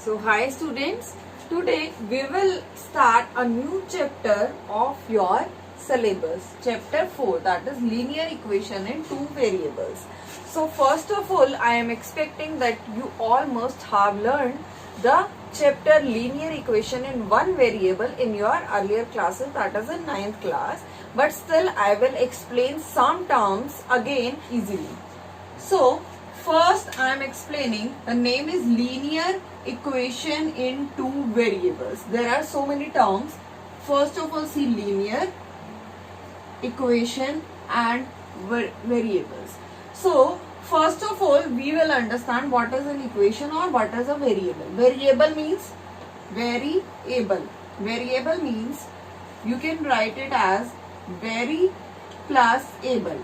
So hi students, today we will start a new chapter of your syllabus, chapter 4, that is linear equation in two variables. So first of all, I am expecting that you all must have learned the chapter linear equation in one variable in your earlier classes, that is in 9th class, but still I will explain some terms again easily. So first I am explaining, the name is linear equation in two variables. There are so many terms. First of all, see linear equation and variables. So first of all, we will understand what is an equation or what is a variable. Variable means variable. Variable means you can write it as vary plus able,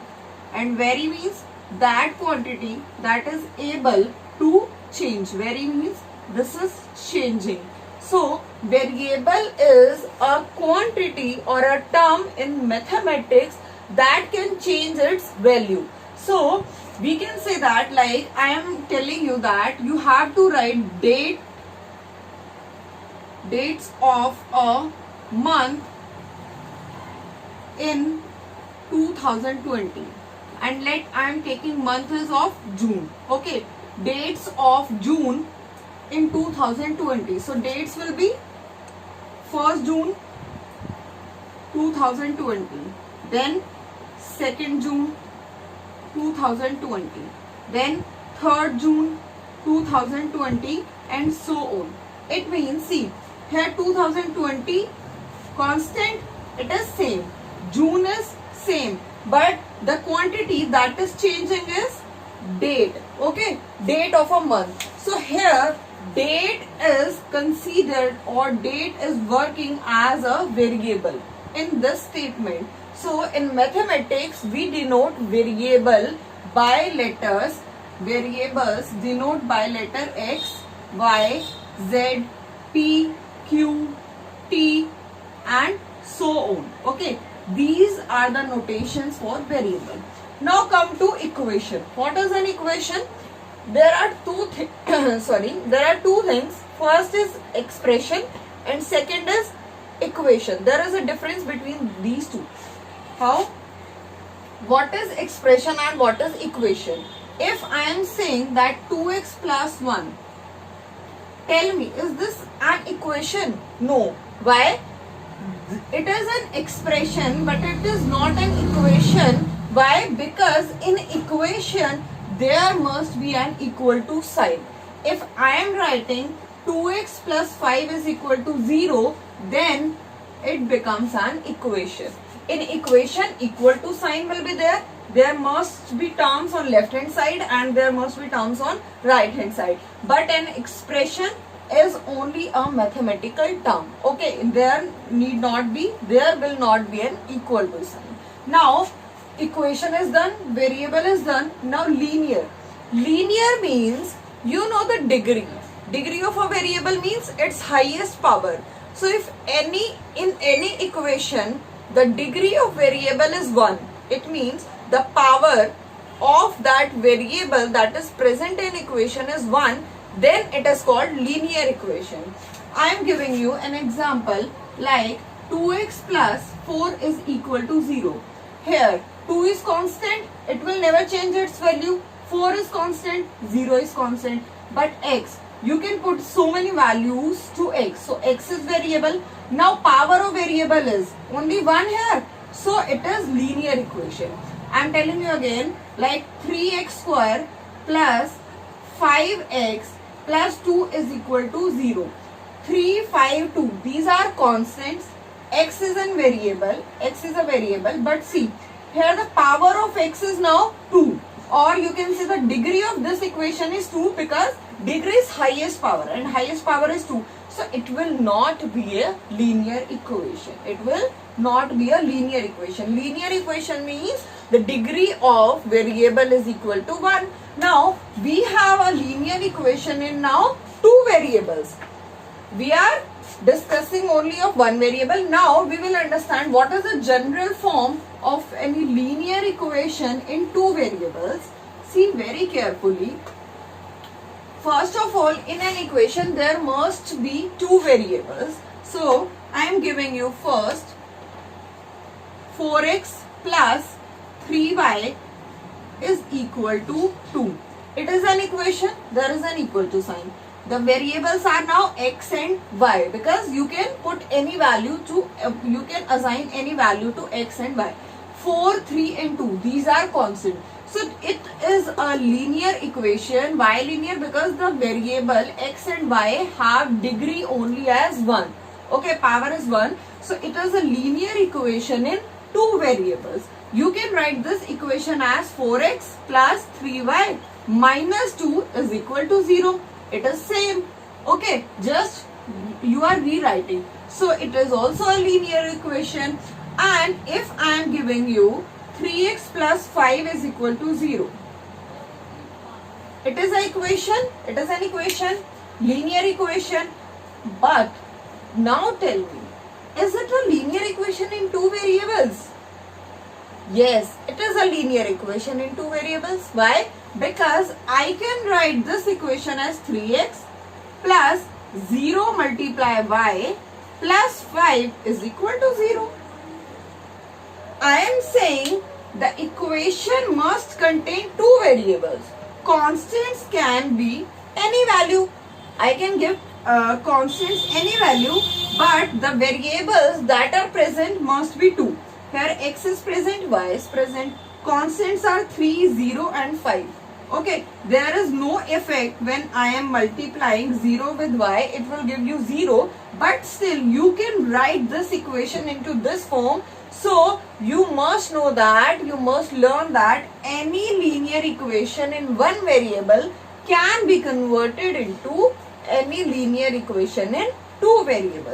and vary means that quantity that is able to change. Vary means this is changing. So variable is a quantity or a term in mathematics that can change its value. So we can say that, like I am telling you that you have to write dates of a month in 2020, and let I am taking month is of June. Okay, dates of June in 2020. So dates will be 1st June 2020, then 2nd June 2020, then 3rd June 2020, and so on. It means, see here 2020 constant, it is same, June is same, but the quantity that is changing is date. Okay, date of a month. So here date is considered, or date is working as a variable in this statement. So in mathematics we denote variable by letters. Variables denote by letter X, Y, Z, P, Q, T and so on. Okay, these are the notations for variable. Now come to equation. What is an equation? There are two things. First is expression and second is equation. There is a difference between these two. How? What is expression and what is equation? If I am saying that 2x plus 1, tell me, is this an equation? No. Why? It is an expression, but it is not an equation. Why? Because in equation there must be an equal to sign. If I am writing 2x plus 5 is equal to 0, then it becomes an equation. In equation, equal to sign will be there. There must be terms on left hand side and there must be terms on right hand side. But an expression is only a mathematical term. Okay, there will not be an equal to sign. Now equation is done, variable is done. Now linear. Linear means, you know the degree. Degree of a variable means its highest power. So if in any equation the degree of variable is 1, it means the power of that variable that is present in equation is 1, then it is called linear equation. I am giving you an example like 2x plus 4 is equal to 0. Here 2 is constant, it will never change its value. 4 is constant, 0 is constant. But x, you can put so many values to x. So x is variable. Now power of variable is only 1 here. So it is linear equation. I am telling you again, like 3x square plus 5x plus 2 is equal to 0. 3, 5, 2. These are constants. X is a variable. X is a variable. But see, here the power of x is now 2. Or you can say the degree of this equation is 2, because degree is highest power and highest power is 2. So it will not be a linear equation. It will not be a linear equation. Linear equation means the degree of variable is equal to 1. Now we have a linear equation in now two variables. We are discussing only of one variable. Now we will understand what is the general form of any linear equation in two variables. See very carefully. first of all, in an equation there must be two variables. So I am giving you first 4x plus 3y is equal to 2. It is an equation, there is an equal to sign. The variables are now x and y because you can put any value to, you can assign any value to x and y. 4, 3 and 2, these are constant. So it is a linear equation. Why linear? Because the variable x and y have degree only as 1. Okay, power is 1. So it is a linear equation in two variables. You can write this equation as 4x plus 3y minus 2 is equal to 0. It is same. Okay, just you are rewriting. So it is also a linear equation. And if I am giving you 3x plus 5 is equal to 0. It is an equation, linear equation. But now tell me, is it a linear equation in two variables? Yes, it is a linear equation in two variables. Why? Because I can write this equation as 3x plus 0 multiply y plus 5 is equal to 0. I am saying the equation must contain two variables. Constants can be any value. I can give constants any value, but the variables that are present must be two. Here x is present, y is present. Constants are 3, 0 and 5. Okay, there is no effect when I am multiplying 0 with y, it will give you 0. But still you can write this equation into this form. So you must know that, you must learn that any linear equation in one variable can be converted into any linear equation in two variables.